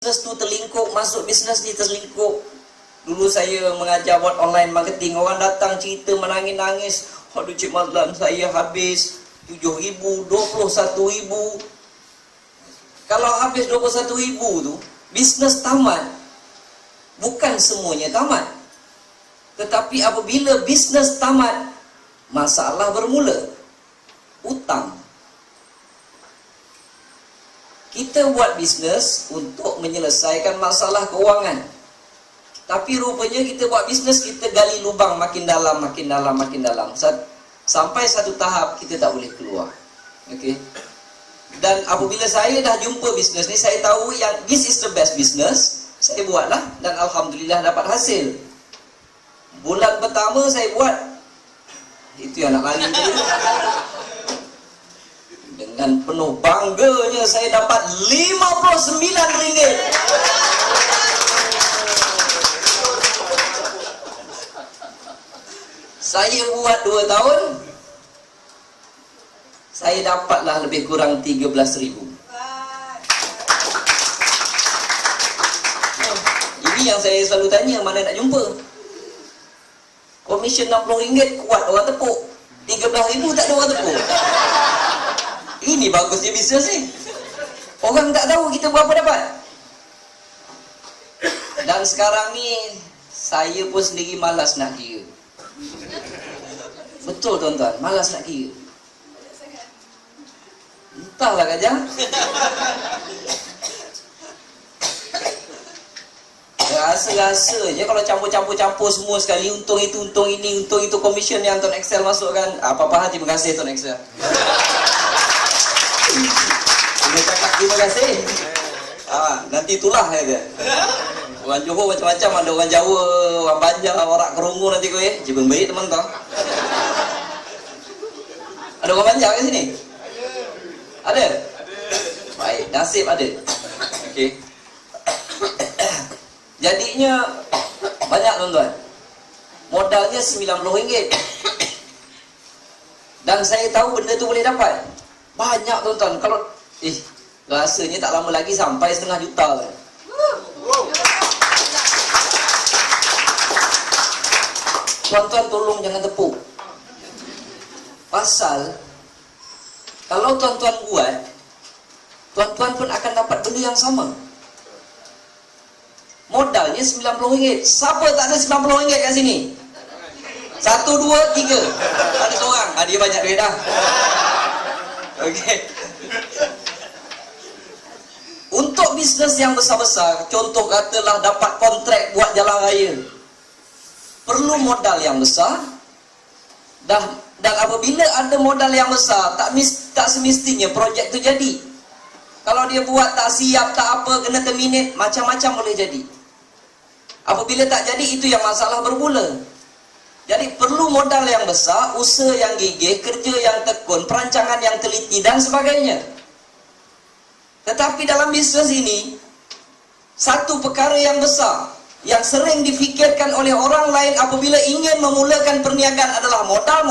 Bisnes tu terlingkup, masuk bisnes ni terlingkup. Dulu saya mengajar buat online marketing, orang datang cerita menangis-nangis, aduh Cik Mazlan, saya habis 7,000, 21,000. Kalau habis 21,000 tu, bisnes tamat. Bukan semuanya tamat. Tetapi apabila bisnes tamat, masalah bermula. Hutang. Kita buat bisnes untuk menyelesaikan masalah keuangan. Tapi rupanya kita buat bisnes, kita gali lubang makin dalam, makin dalam, makin dalam. Sampai satu tahap kita tak boleh keluar. Okey. Dan apabila saya dah jumpa bisnes ni, saya tahu yang this is the best business. Saya buatlah dan alhamdulillah dapat hasil. Bulan pertama saya buat, itu yang nak lari tadi. Dengan penuh bangganya saya dapat RM59. Saya buat 2 tahun, saya dapatlah lebih kurang 13,000. Ini yang saya selalu tanya, mana nak jumpa? Komisen RM60 kuat orang tepuk, 13,000 tak ada orang tepuk. Ini bagusnya bisnes ni. Orang tak tahu kita berapa dapat. Dan sekarang ni saya pun sendiri malas nak kira. Betul tuan-tuan, malas nak kira. Entahlah Kajang. Rasa-rasa je kalau campur-campur semua sekali, untung itu, untung ini, untung itu, komisen yang Tuan Excel masukkan. Apa-apa, terima kasih Tuan Excel. Dia cakap terima kasih. Nanti itulah dia. Orang Johor macam-macam, ada orang Jawa, orang Banjar, orang Kerungu nanti kau jebeng baik teman tau. Ada orang Banjar kat sini? Ada? Baik, nasib ada. Okey. Jadinya banyak tuan-tuan. Modalnya RM90. Dan saya tahu benda tu boleh dapat. Banyak tuan-tuan. Kalau rasanya tak lama lagi sampai setengah juta kan. Tuan-tuan tolong jangan tepuk. Pasal kalau tuan-tuan buat, tuan-tuan pun akan dapat benda yang sama. Modalnya RM90. Siapa tak ada RM90 kat sini? 1, 2, 3. Ada seorang. Dia banyak duit dah. Okey. Untuk bisnes yang besar-besar, contoh katalah dapat kontrak buat jalan raya, perlu modal yang besar. Dan apabila ada modal yang besar, tak semestinya projek tu jadi. Kalau dia buat tak siap, tak apa, kena terminate, macam-macam boleh jadi. Apabila tak jadi, itu yang masalah bermula. Jadi perlu modal yang besar, usaha yang gigih, kerja yang tekun, perancangan yang teliti dan sebagainya. Tetapi dalam bisnes ini, satu perkara yang besar yang sering difikirkan oleh orang lain apabila ingin memulakan perniagaan adalah modal.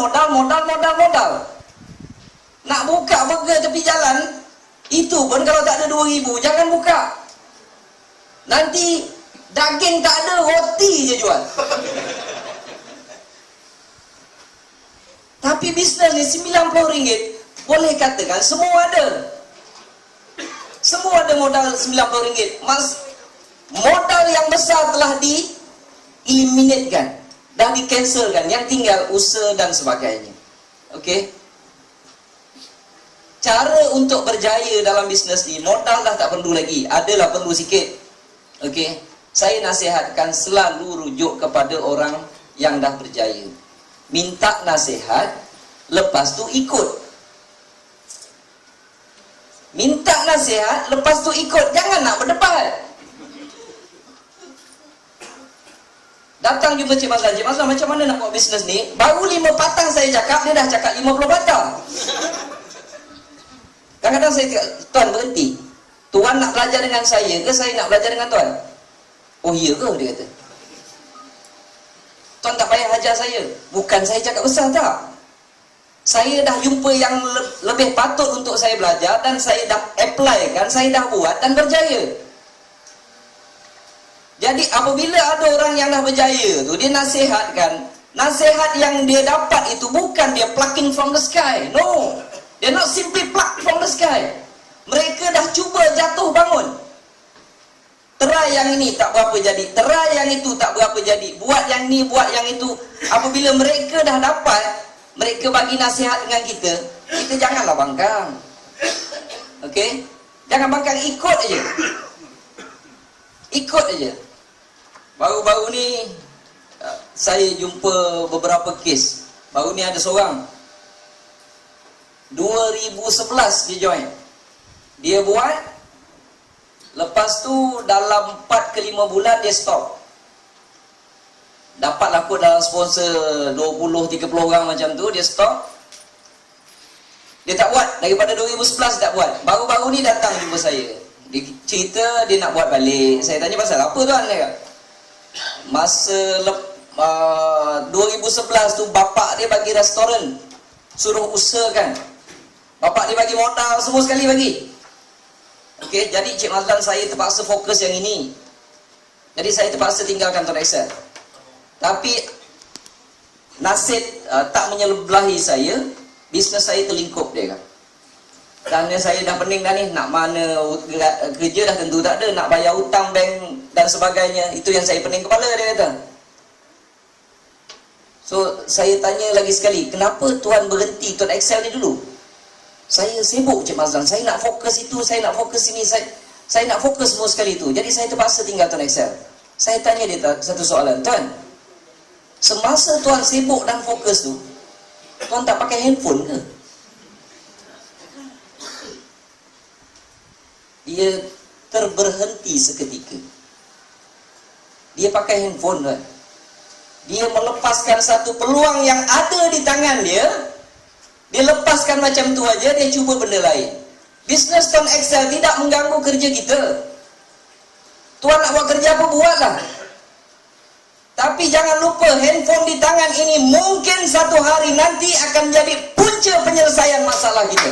Nak buka burger tepi jalan, itu pun kalau tak ada 2,000, jangan buka. Nanti daging tak ada, roti je jual. Tapi bisnes ni RM90, boleh katakan semua ada. Semua ada modal RM90. Modal yang besar telah di-eliminatekan, dah di-cancelkan. Yang tinggal usaha dan sebagainya. Okey. Cara untuk berjaya dalam bisnes ni, modal dah tak perlu lagi. Adalah perlu sikit. Okey. Saya nasihatkan selalu rujuk kepada orang yang dah berjaya. Minta nasihat, lepas tu ikut. Minta nasihat, lepas tu ikut. Jangan nak berdebat. Datang jumpa Cik Mazlan. Cik Mazlan, macam mana nak buat bisnes ni? Baru 5 patang saya cakap, dia dah cakap 50 patang. Kadang-kadang saya cakap, Tuan berhenti. Tuan nak belajar dengan saya ke saya nak belajar dengan Tuan? Oh iya ke? Dia kata. Tuan tak payah ajar saya. Bukan saya cakap besar tak. Saya dah jumpa yang lebih patut untuk saya belajar dan saya dah apply kan, saya dah buat dan berjaya. Jadi apabila ada orang yang dah berjaya tu, dia nasihatkan, nasihat yang dia dapat itu bukan dia plucking from the sky. No, dia not simply pluck from the sky. Mereka dah cuba jatuh bangun. Try yang ini tak berapa jadi, try yang itu tak berapa jadi, buat yang ni, buat yang itu. Apabila mereka dah dapat, mereka bagi nasihat dengan kita, kita janganlah bangkang. Okey? Jangan bangkang, ikut aja. Ikut aja. Baru-baru ni saya jumpa beberapa kes. Baru ni ada seorang 2011 dia join. Dia buat, lepas tu dalam 4 ke 5 bulan dia stop. Dapatlah kot dalam sponsor 20-30 orang macam tu, dia stop. Dia tak buat, daripada 2011 tak buat. Baru-baru ni datang jumpa saya. Dia cerita dia nak buat balik. Saya tanya pasal apa tuan? Dia kata, masa 2011 tu bapak dia bagi restoran, suruh usahakan. Bapak dia bagi modal semua sekali bagi. Okey, jadi Cik Mazlan saya terpaksa fokus yang ini. Jadi saya terpaksa tinggalkan Tuan Excel. Tapi nasib tak menyebelahi saya, bisnes saya terlingkup dia kan. Dan saya dah pening dah ni, nak mana kerja dah tentu tak ada, nak bayar hutang bank dan sebagainya. Itu yang saya pening kepala, dia kata. So saya tanya lagi sekali, kenapa tuan berhenti Tuan Excel ni dulu? Saya sibuk Cik Mazlan, saya nak fokus itu, saya nak fokus ini, saya nak fokus semua sekali tu. Jadi saya terpaksa tinggal Tuan Excel. Saya tanya dia satu soalan, tuan, semasa tuan sibuk dan fokus tu, tuan tak pakai handphone ke? Dia terberhenti seketika. Dia pakai handphone tuan. Dia melepaskan satu peluang yang ada di tangan dia. Dia lepaskan macam tu aja, dia cuba benda lain. Bisnes Tuan Excel tidak mengganggu kerja kita. Tuan nak buat kerja apa, buatlah. Tapi jangan lupa, handphone di tangan ini mungkin satu hari nanti akan jadi punca penyelesaian masalah kita.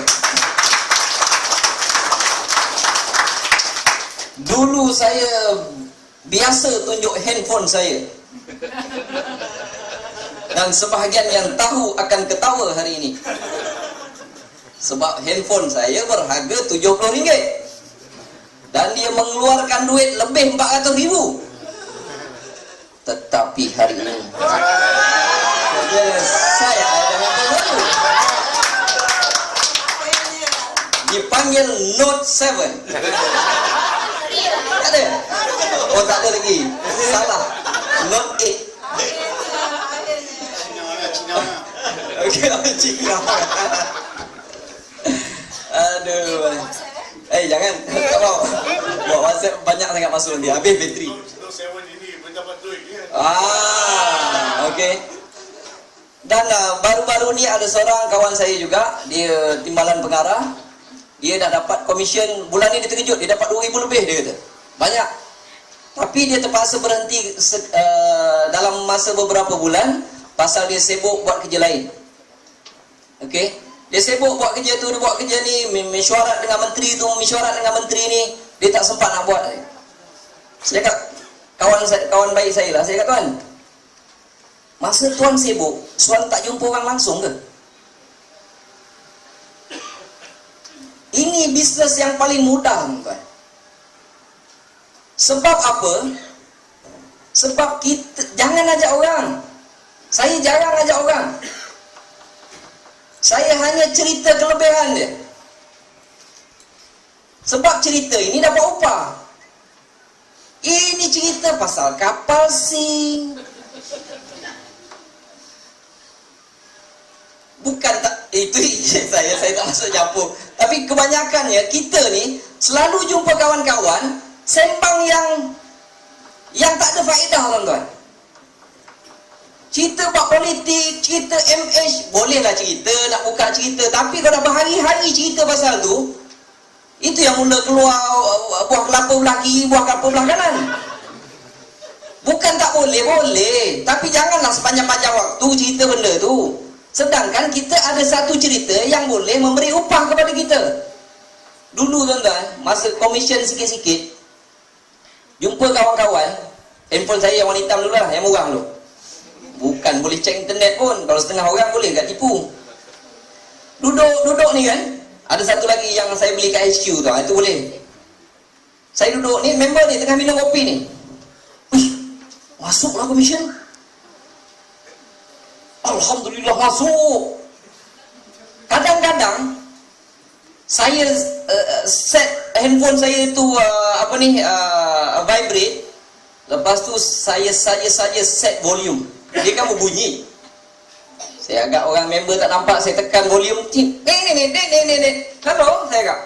Dulu saya biasa tunjuk handphone saya. Dan sebahagian yang tahu akan ketawa hari ini. Sebab handphone saya berharga RM70. Dan dia mengeluarkan duit lebih RM400,000. Tetapi hari ini saya ada handphone baru. Dipanggil Note 7. Tak ada? Oh tak ada lagi. Salah. Note 8. Okey, Cina. Aduh. Jangan. Tak mau. Buat WhatsApp banyak sangat masuk nanti. Habis bateri. Okey. Dan baru-baru ni ada seorang kawan saya juga, dia timbalan pengarah. Dia dah dapat komisen, bulan ni dia terkejut, dia dapat 2,000 lebih dia kata. Banyak. Tapi dia terpaksa berhenti dalam masa beberapa bulan pasal dia sibuk buat kerja lain. Okey, dia sibuk buat kerja tu, dia buat kerja ni, mesyuarat dengan menteri tu, mesyuarat dengan menteri ni, dia tak sempat nak buat. Saya cakap, kawan baik saya lah, saya cakap, tuan, masa tuan sibuk, tuan tak jumpa orang langsung ke? Ini bisnes yang paling mudah, tuan. Sebab apa? Sebab kita jangan ajak orang. Saya jarang ajak orang. Saya hanya cerita kelebihan dia. Sebab cerita ini dapat upah. Ini cerita pasal kapal sing. Bukan tak, itu saya tak masuk campur. Tapi kebanyakannya kita ni selalu jumpa kawan-kawan sembang yang tak ada faedah, tuan-tuan. Cerita buat politik, cerita MH, bolehlah cerita, nak buka cerita. Tapi kalau berhari-hari cerita pasal tu, itu yang mula keluar buah kelapa belah kiri, buah kelapa belah kanan. Bukan tak boleh, boleh. Tapi janganlah sepanjang-panjang waktu cerita benda tu. Sedangkan kita ada satu cerita yang boleh memberi upah kepada kita. Dulu tuan-tuan, masa komisen sikit-sikit, jumpa kawan-kawan, Handphone saya yang warna hitam dulu lah, yang murah dulu. Bukan boleh cek internet pun. Kalau setengah orang boleh tak tipu. Duduk ni kan. Ada satu lagi yang saya beli kat HQ tu. Itu boleh. Saya duduk ni, member ni tengah minum kopi ni. Wih, masuklah commission. Alhamdulillah masuk. Kadang-kadang saya set handphone saya tu vibrate. Lepas tu saya set volume. Dia kan berbunyi. Saya agak orang member tak nampak, saya tekan volume. Ni. Hello, saya agak.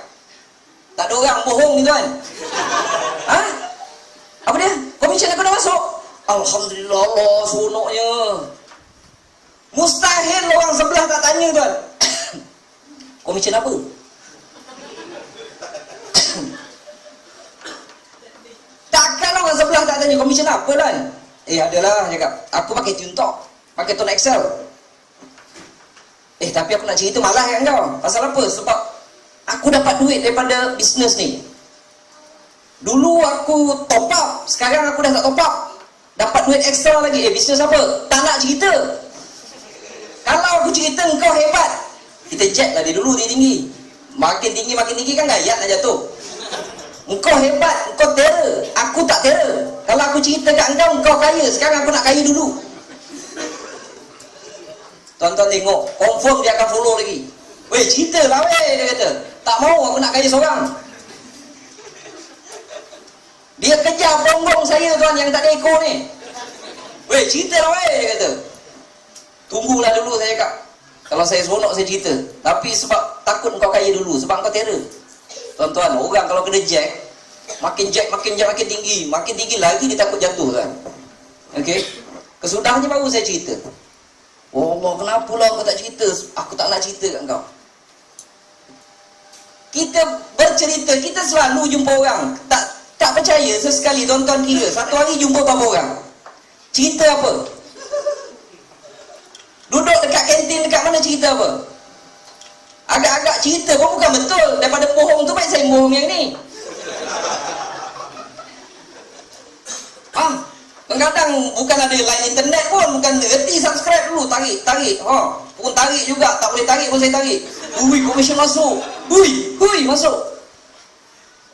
Tak ada orang bohong ni tuan. Ha? Apa dia? Komisen aku dah masuk. Alhamdulillah, Allah seronoknya. Mustahil orang sebelah tak tanya tuan. Komisen apa? Takkan orang sebelah tak tanya komisen apa tuan? Adalah cakap. Aku pakai Tuntok, pakai Tone Excel. Tapi aku nak cerita malah kan kau. Pasal apa? Sebab aku dapat duit daripada bisnes ni. Dulu aku top up, sekarang aku dah tak top up. Dapat duit ekstra lagi. Bisnes apa? Tak nak cerita. Kalau aku cerita engkau hebat, kita jet lah dia dulu, dia tinggi. Makin tinggi kan gayat nak jatuh. Engkau hebat, engkau terror. Aku tak terror. Kalau aku cerita kat engkau kaya. Sekarang aku nak kaya dulu. Tuan-tuan tengok, confirm dia akan follow lagi. Weh, cerita lah weh, dia kata. Tak mau aku nak kaya seorang. Dia kejar bonggong saya tuan yang tak ada ekor ni. Weh, cerita lah weh, dia kata. Tunggulah dulu, saya cakap. Kalau saya seronok saya cerita. Tapi sebab takut engkau kaya dulu, sebab engkau terror. Tuan-tuan, orang kalau kena jack makin tinggi. Makin tinggi lagi dia takut jatuh kan. Okey. Kesudahnya baru saya cerita. Oh Allah, kenapa lah kau tak cerita? Aku tak nak cerita kat kau. Kita bercerita, kita selalu jumpa orang. Tak percaya sesekali tuan-tuan kira. Satu hari jumpa berapa orang? Cerita apa? Duduk dekat kantin, dekat mana cerita apa? Agak-agak cerita pun bukan betul. Daripada bohong tu baik saya bohong yang ni. Kadang-kadang bukan ada line internet pun, bukan reti subscribe dulu, tarik. Pun tarik juga, tak boleh tarik pun saya tarik. Komisen masuk. Masuk.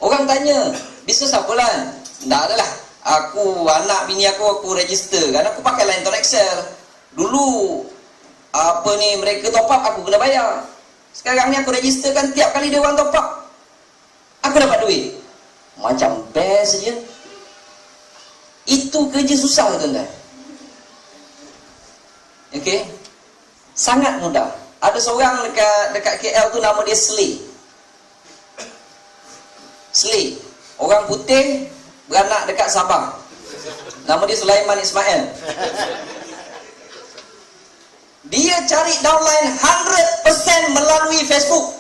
Orang tanya, bisnes apa lah? Tak adalah. Aku, anak bini aku register. Kan aku pakai line Tone Excel. Dulu mereka top up, aku kena bayar. Sekarang ni aku registerkan tiap kali dia orang top up, aku dapat duit. Macam best je. Itu kerja susah tuan-tuan. Okey. Sangat mudah. Ada seorang dekat KL tu nama dia Slay. Orang putih beranak dekat Sabah. Nama dia Sulaiman Ismail. Dia cari downline 100% melalui Facebook.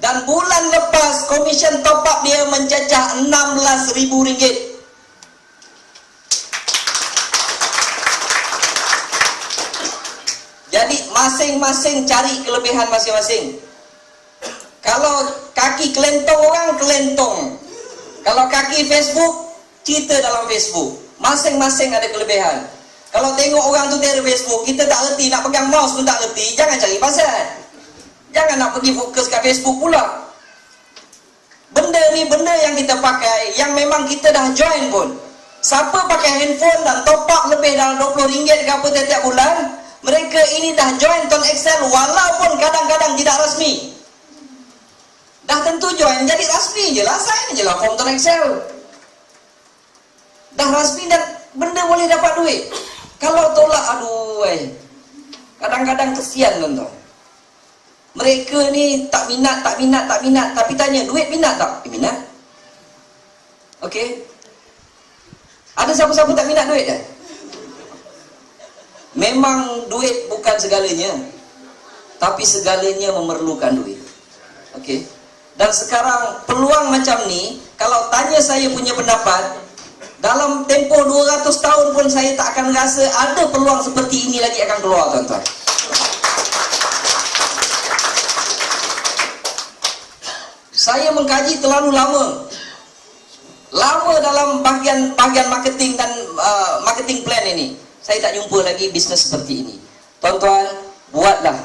Dan bulan lepas komisen top up dia mencecah RM16,000. Jadi masing-masing cari kelebihan masing-masing. Kalau kaki kelentong orang, kelentong. Kalau kaki Facebook, cerita dalam Facebook. Masing-masing ada kelebihan. Kalau tengok orang tu dari Facebook, kita tak reti, nak pegang mouse pun tak reti, jangan cari pasal. Jangan nak pergi fokus kat Facebook pula. Benda ni benda yang kita pakai, yang memang kita dah join pun. Siapa pakai handphone dan top up lebih dalam RM20 ke apa tiap bulan, mereka ini dah join Tone Excel walaupun kadang-kadang tidak rasmi. Dah tentu join, jadi rasmi je lah, sign je lah form Tone Excel. Dah rasmi dan benda boleh dapat duit. Kalau tolak, kadang-kadang kesian tuan-tuan. Mereka ni tak minat, tapi tanya, duit minat tak? Minat. Okey. Ada siapa-siapa tak minat duit kan? Memang duit bukan segalanya, tapi segalanya memerlukan duit. Okey. Dan sekarang peluang macam ni, kalau tanya saya punya pendapat, dalam tempoh 200 tahun pun saya tak akan rasa ada peluang seperti ini lagi akan keluar tuan-tuan. Saya mengkaji terlalu lama. Lama dalam bahagian marketing dan marketing plan ini, saya tak jumpa lagi bisnes seperti ini. Tuan-tuan, buatlah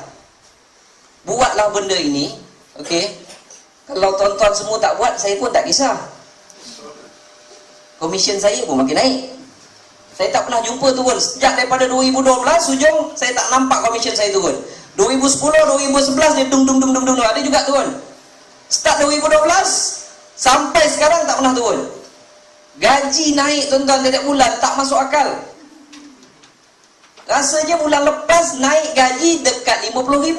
benda ini, okey. Kalau tuan-tuan semua tak buat, saya pun tak kisah. Komisen saya pun makin naik. Saya tak pernah jumpa turun. Sejak daripada 2012 hujung, saya tak nampak komisen saya turun. 2010, 2011 dia dung. Ada juga turun. Start 2012 sampai sekarang tak pernah turun. Gaji naik tuan-tuan tiap bulan, tak masuk akal. Rasanya bulan lepas naik gaji dekat 50,000.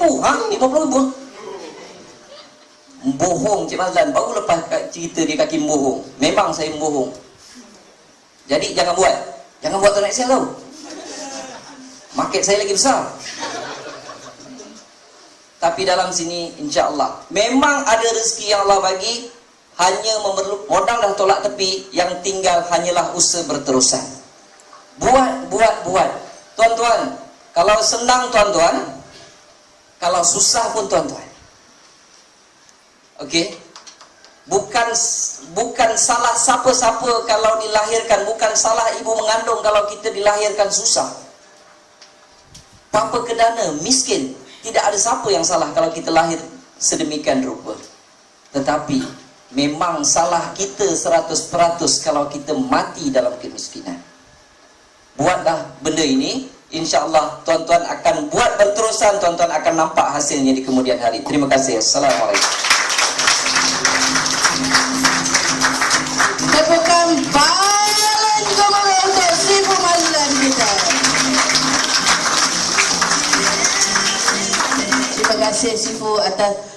50,000. Bohong Cik Mazlan. Baru lepas cerita dia kaki bohong. Memang saya bohong. Jadi jangan buat tuan Excel tau. Market saya lagi besar. Tapi dalam sini insya-Allah memang ada rezeki yang Allah bagi, hanya memerlukan modal dah tolak tepi, yang tinggal hanyalah usaha berterusan. Buat. Tuan-tuan, kalau senang tuan-tuan, kalau susah pun tuan-tuan. Okey? Bukan salah siapa-siapa kalau dilahirkan, bukan salah ibu mengandung kalau kita dilahirkan susah. Tanpa kedana, miskin, tidak ada siapa yang salah kalau kita lahir sedemikian rupa. Tetapi memang salah kita 100% kalau kita mati dalam kemiskinan. Buatlah benda ini, insya-Allah tuan-tuan akan buat berterusan, tuan-tuan akan nampak hasilnya di kemudian hari. Terima kasih. Assalamualaikum. Tepukan paling gemuruh untuk Sifu Mazlan kita. Terima kasih Sifu atas